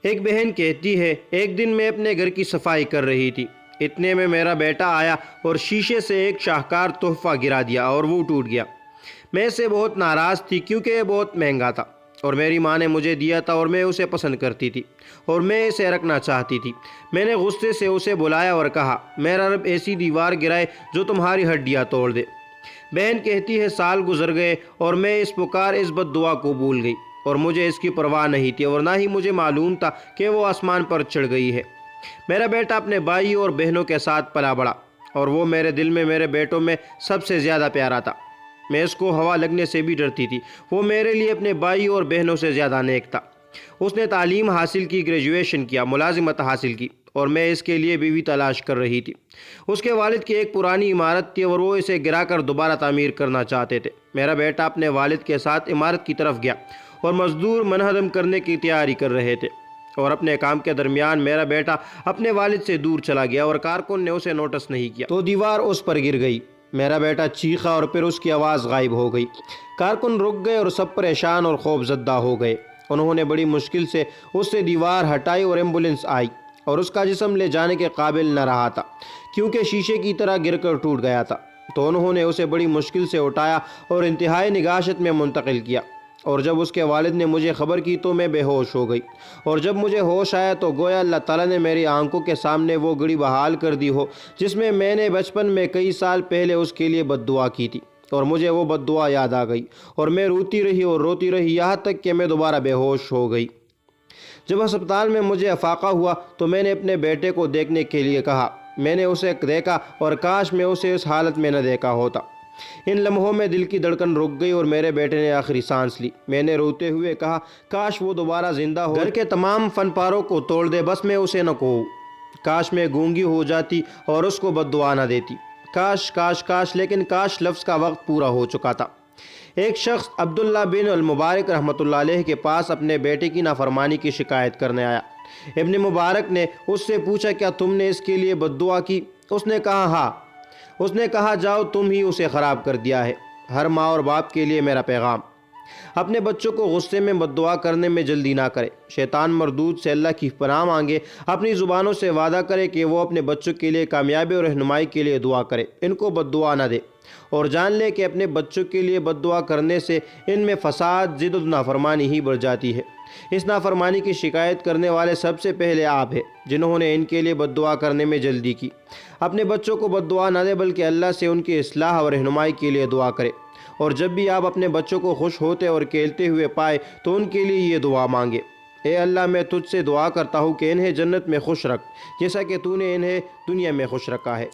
ایک بہن کہتی ہے، ایک دن میں اپنے گھر کی صفائی کر رہی تھی، اتنے میں میرا بیٹا آیا اور شیشے سے ایک شاہکار تحفہ گرا دیا اور وہ ٹوٹ گیا۔ میں اس سے بہت ناراض تھی کیونکہ یہ بہت مہنگا تھا اور میری ماں نے مجھے دیا تھا اور میں اسے پسند کرتی تھی اور میں اسے رکھنا چاہتی تھی۔ میں نے غصے سے اسے بلایا اور کہا، میرا رب ایسی دیوار گرائے جو تمہاری ہڈیاں توڑ دے۔ بہن کہتی ہے، سال گزر گئے اور میں اس بد دعا کو بھول گئی اور مجھے اس کی پرواہ نہیں تھی اور نہ ہی مجھے معلوم تھا کہ وہ آسمان پر چڑھ گئی ہے۔ میرا بیٹا اپنے بھائی اور بہنوں کے ساتھ پلا بڑھا اور وہ میرے دل میں میرے بیٹوں میں سب سے زیادہ پیارا تھا۔ میں اس کو ہوا لگنے سے بھی ڈرتی تھی۔ وہ میرے لیے اپنے بھائی اور بہنوں سے زیادہ نیک تھا۔ اس نے تعلیم حاصل کی، گریجویشن کیا، ملازمت حاصل کی اور میں اس کے لیے بیوی تلاش کر رہی تھی۔ اس کے والد کی ایک پرانی عمارت تھی اور وہ اسے گرا کر دوبارہ تعمیر کرنا چاہتے تھے۔ میرا بیٹا اپنے والد کے ساتھ عمارت کی طرف گیا اور مزدور منہدم کرنے کی تیاری کر رہے تھے اور اپنے کام کے درمیان میرا بیٹا اپنے والد سے دور چلا گیا اور کارکن نے اسے نوٹس نہیں کیا تو دیوار اس پر گر گئی۔ میرا بیٹا چیخا اور پھر اس کی آواز غائب ہو گئی۔ کارکن رک گئے اور سب پریشان اور خوف زدہ ہو گئے۔ انہوں نے بڑی مشکل سے اس سے دیوار ہٹائی اور ایمبولینس آئی اور اس کا جسم لے جانے کے قابل نہ رہا تھا کیونکہ شیشے کی طرح گر کر ٹوٹ گیا تھا، تو انہوں نے اسے بڑی مشکل سے اٹھایا اور انتہائی نگہت میں منتقل کیا۔ اور جب اس کے والد نے مجھے خبر کی تو میں بے ہوش ہو گئی اور جب مجھے ہوش آیا تو گویا اللہ تعالیٰ نے میری آنکھوں کے سامنے وہ گھڑی بحال کر دی ہو جس میں نے بچپن میں کئی سال پہلے اس کے لیے بد دعا کی تھی، اور مجھے وہ بد دعا یاد آ گئی اور میں روتی رہی یہاں تک کہ میں دوبارہ بے ہوش ہو گئی۔ جب ہسپتال میں مجھے افاقہ ہوا تو میں نے اپنے بیٹے کو دیکھنے کے لیے کہا۔ میں نے اسے دیکھا اور کاش میں اسے اس حالت میں نہ دیکھا ہوتا۔ ان لمحوں میں دل کی دھڑکن رک گئی اور میرے بیٹے نے آخری سانس لی۔ میں نے روتے ہوئے کہا، کاش وہ دوبارہ زندہ ہو، گھر کے تمام فن پاروں کو توڑ دے، بس میں اسے نہ کہوں۔ کاش میں گونگی ہو جاتی اور اس کو بد دعا نہ دیتی۔ کاش کاش کاش، لیکن کاش لفظ کا وقت پورا ہو چکا تھا۔ ایک شخص عبداللہ بن المبارک رحمۃ اللہ علیہ کے پاس اپنے بیٹے کی نافرمانی کی شکایت کرنے آیا۔ ابن مبارک نے اس سے پوچھا، کیا تم نے اس کے لیے بد دعا کی؟ اس نے کہا، ہاں۔ اس نے کہا، جاؤ، تم ہی اسے خراب کر دیا ہے۔ ہر ماں اور باپ کے لیے میرا پیغام، اپنے بچوں کو غصے میں بد دعا کرنے میں جلدی نہ کرے۔ شیطان مردود سے اللہ کی پناہ مانگے، اپنی زبانوں سے وعدہ کرے کہ وہ اپنے بچوں کے لیے کامیابی اور رہنمائی کے لیے دعا کرے، ان کو بد دعا نہ دے، اور جان لے کہ اپنے بچوں کے لیے بد دعا کرنے سے ان میں فساد، ضد و نافرمانی ہی بڑھ جاتی ہے۔ اس نافرمانی کی شکایت کرنے والے سب سے پہلے آپ ہیں جنہوں نے ان کے لیے بد دعا کرنے میں جلدی کی۔ اپنے بچوں کو بد دعا نہ دے بلکہ اللہ سے ان کی اصلاح اور رہنمائی کے لیے دعا کرے، اور جب بھی آپ اپنے بچوں کو خوش ہوتے اور کھیلتے ہوئے پائے تو ان کے لیے یہ دعا مانگے، اے اللہ، میں تجھ سے دعا کرتا ہوں کہ انہیں جنت میں خوش رکھ جیسا کہ تو نے انہیں دنیا میں خوش رکھا ہے۔